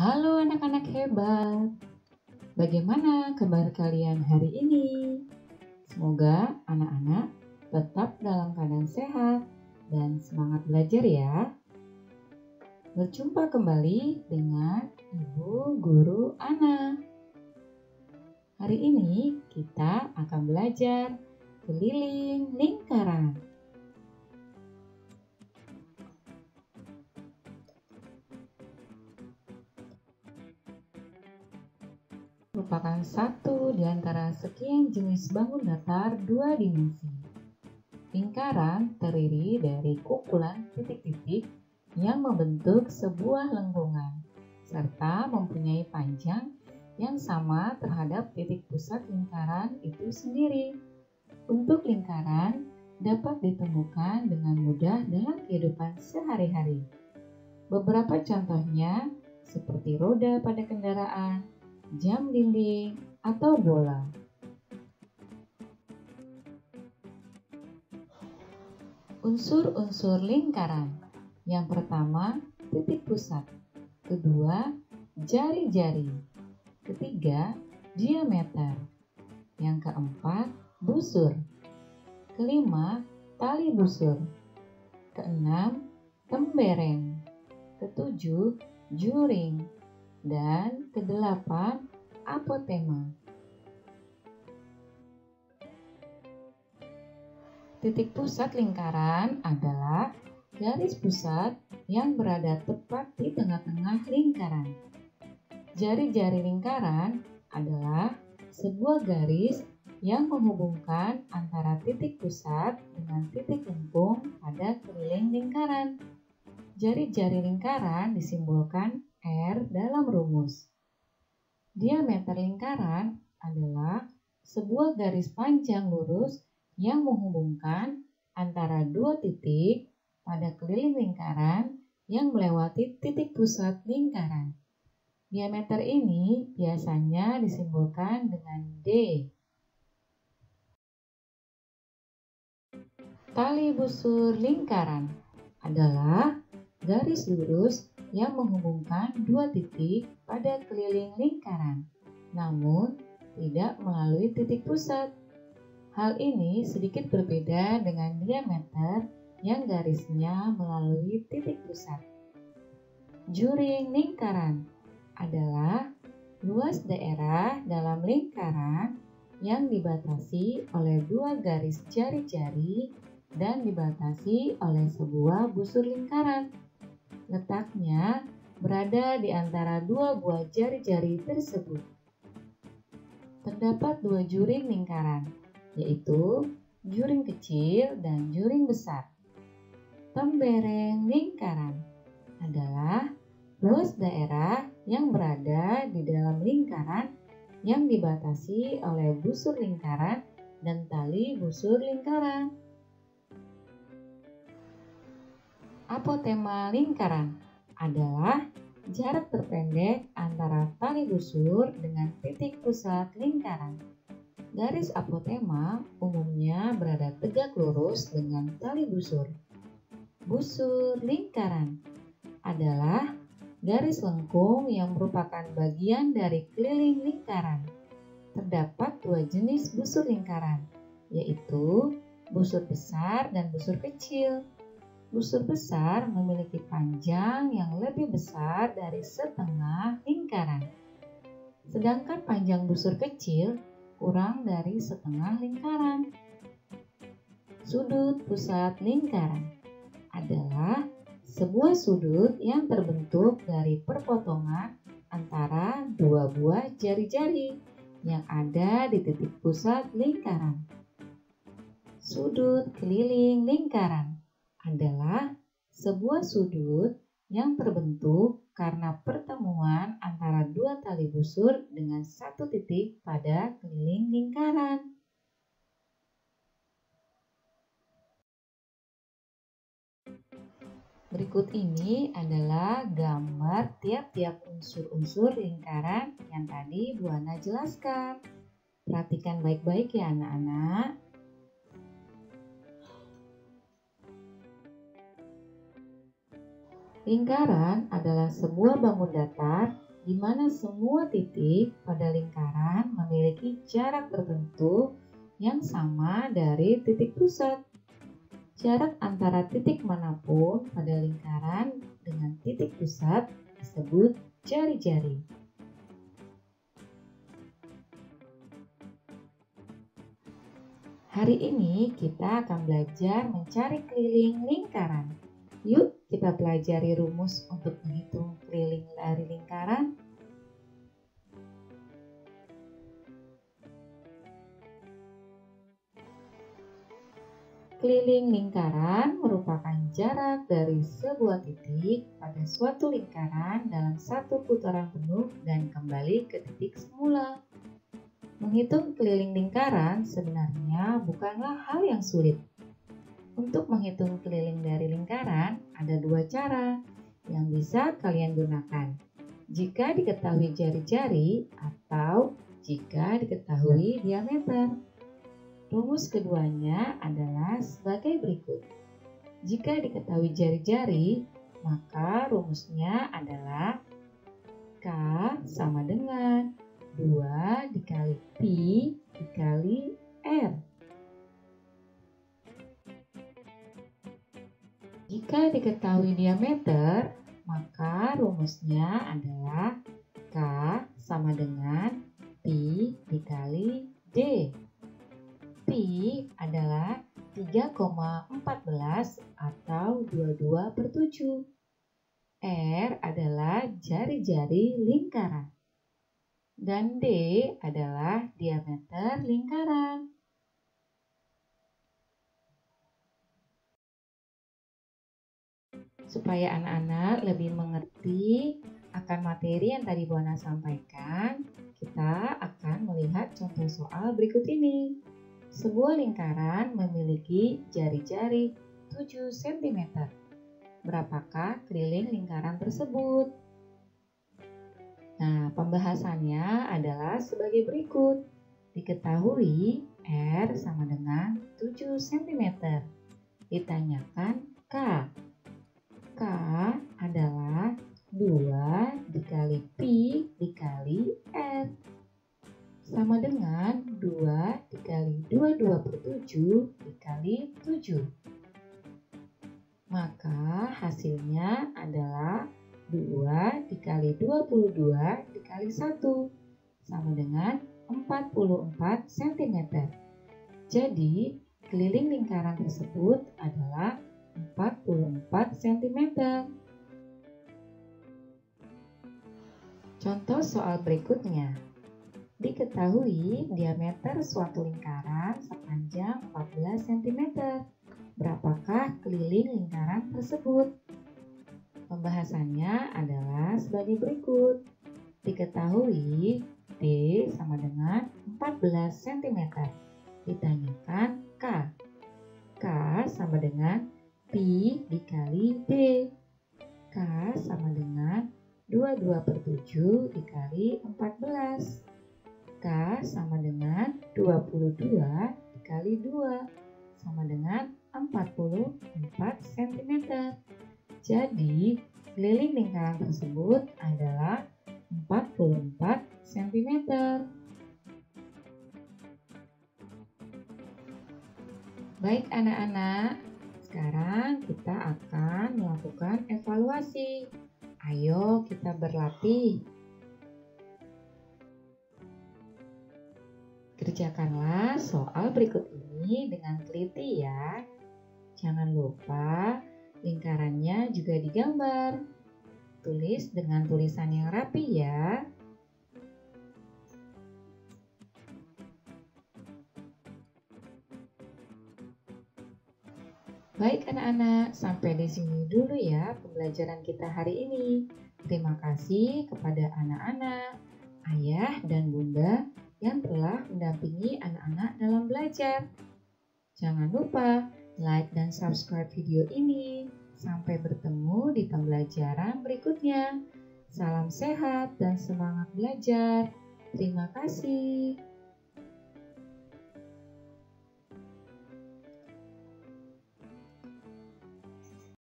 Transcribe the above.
Halo anak-anak hebat, bagaimana kabar kalian hari ini? Semoga anak-anak tetap dalam keadaan sehat dan semangat belajar ya. Berjumpa kembali dengan Ibu Guru Ana. Hari ini kita akan belajar keliling lingkaran. Merupakan satu di antara sekian jenis bangun datar dua dimensi. Lingkaran terdiri dari kumpulan titik-titik yang membentuk sebuah lengkungan, serta mempunyai panjang yang sama terhadap titik pusat lingkaran itu sendiri. Bentuk lingkaran dapat ditemukan dengan mudah dalam kehidupan sehari-hari. Beberapa contohnya seperti roda pada kendaraan, jam dinding, atau bola. Unsur-unsur lingkaran. Yang pertama, titik pusat. Kedua, jari-jari. Ketiga, diameter. Yang keempat, busur. Kelima, tali busur. Keenam, tembereng. Ketujuh, juring. Dan kedelapan, apotema. Titik pusat lingkaran adalah garis pusat yang berada tepat di tengah-tengah lingkaran. Jari-jari lingkaran adalah sebuah garis yang menghubungkan antara titik pusat dengan titik lengkung pada keliling lingkaran. Jari-jari lingkaran disimbolkan R dalam rumus. Diameter lingkaran adalah sebuah garis panjang lurus yang menghubungkan antara dua titik pada keliling lingkaran yang melewati titik pusat lingkaran. Diameter ini biasanya disimbolkan dengan D. Tali busur lingkaran adalah garis lurus yang menghubungkan dua titik pada keliling lingkaran, namun tidak melalui titik pusat. Hal ini sedikit berbeda dengan diameter yang garisnya melalui titik pusat. Juring lingkaran adalah luas daerah dalam lingkaran yang dibatasi oleh dua garis jari-jari dan dibatasi oleh sebuah busur lingkaran. Letaknya berada di antara dua buah jari-jari tersebut. Terdapat dua juring lingkaran, yaitu juring kecil dan juring besar. Tembereng lingkaran adalah luas daerah yang berada di dalam lingkaran yang dibatasi oleh busur lingkaran dan tali busur lingkaran. Apotema lingkaran adalah jarak terpendek antara tali busur dengan titik pusat lingkaran. Garis apotema umumnya berada tegak lurus dengan tali busur. Busur lingkaran adalah garis lengkung yang merupakan bagian dari keliling lingkaran. Terdapat dua jenis busur lingkaran, yaitu busur besar dan busur kecil. Busur besar memiliki panjang yang lebih besar dari setengah lingkaran, sedangkan panjang busur kecil kurang dari setengah lingkaran. Sudut pusat lingkaran adalah sebuah sudut yang terbentuk dari perpotongan antara dua buah jari-jari yang ada di titik pusat lingkaran. Sudut keliling lingkaran adalah sebuah sudut yang terbentuk karena pertemuan antara dua tali busur dengan satu titik pada keliling lingkaran. Berikut ini adalah gambar tiap-tiap unsur-unsur lingkaran yang tadi Bu Ana jelaskan. Perhatikan baik-baik ya anak-anak. Lingkaran adalah sebuah bangun datar di mana semua titik pada lingkaran memiliki jarak tertentu yang sama dari titik pusat. Jarak antara titik manapun pada lingkaran dengan titik pusat disebut jari-jari. Hari ini kita akan belajar mencari keliling lingkaran. Yuk kita pelajari rumus untuk menghitung keliling dari lingkaran. Keliling lingkaran merupakan jarak dari sebuah titik pada suatu lingkaran dalam satu putaran penuh dan kembali ke titik semula. Menghitung keliling lingkaran sebenarnya bukanlah hal yang sulit. Untuk menghitung keliling dari lingkaran ada dua cara yang bisa kalian gunakan. Jika diketahui jari-jari atau jika diketahui diameter. Rumus keduanya adalah sebagai berikut. Jika diketahui jari-jari, maka rumusnya adalah K sama dengan 2 dikali Pi dikali R. Jika diketahui diameter, maka rumusnya adalah K sama dengan Pi dikali D. Pi adalah 3,14 atau 22/7. R adalah jari-jari lingkaran. Dan D adalah diameter lingkaran. Supaya anak-anak lebih mengerti akan materi yang tadi Bu Ana sampaikan, kita akan melihat contoh soal berikut ini. Sebuah lingkaran memiliki jari-jari 7 cm. Berapakah keliling lingkaran tersebut? Nah, pembahasannya adalah sebagai berikut. Diketahui R sama dengan 7 cm. Ditanyakan K. K adalah 2 dikali Pi dikali R. Sama dengan 2 dikali 22/7 dikali 7. Maka hasilnya adalah 2 dikali 22 dikali 1 sama dengan 44 cm. Jadi keliling lingkaran tersebut adalah 44 cm. Contoh soal berikutnya. Diketahui diameter suatu lingkaran sepanjang 14 cm. Berapakah keliling lingkaran tersebut? Pembahasannya adalah sebagai berikut. Diketahui D sama dengan 14 cm. Ditanyakan K. K sama dengan Pi dikali D. K sama dengan 22/7 dikali 14. K sama dengan 22 dikali 2 sama dengan 44 cm. Jadi keliling lingkaran tersebut adalah 44 cm. Baik anak-anak, sekarang kita akan melakukan evaluasi. Ayo kita berlatih. Kerjakanlah soal berikut ini dengan teliti ya. Jangan lupa lingkarannya juga digambar. Tulis dengan tulisan yang rapi ya. Baik anak-anak, sampai di sini dulu ya pembelajaran kita hari ini. Terima kasih kepada anak-anak, ayah dan bunda yang telah mendampingi anak-anak dalam belajar. Jangan lupa like dan subscribe video ini. Sampai bertemu di pembelajaran berikutnya. Salam sehat dan semangat belajar. Terima kasih.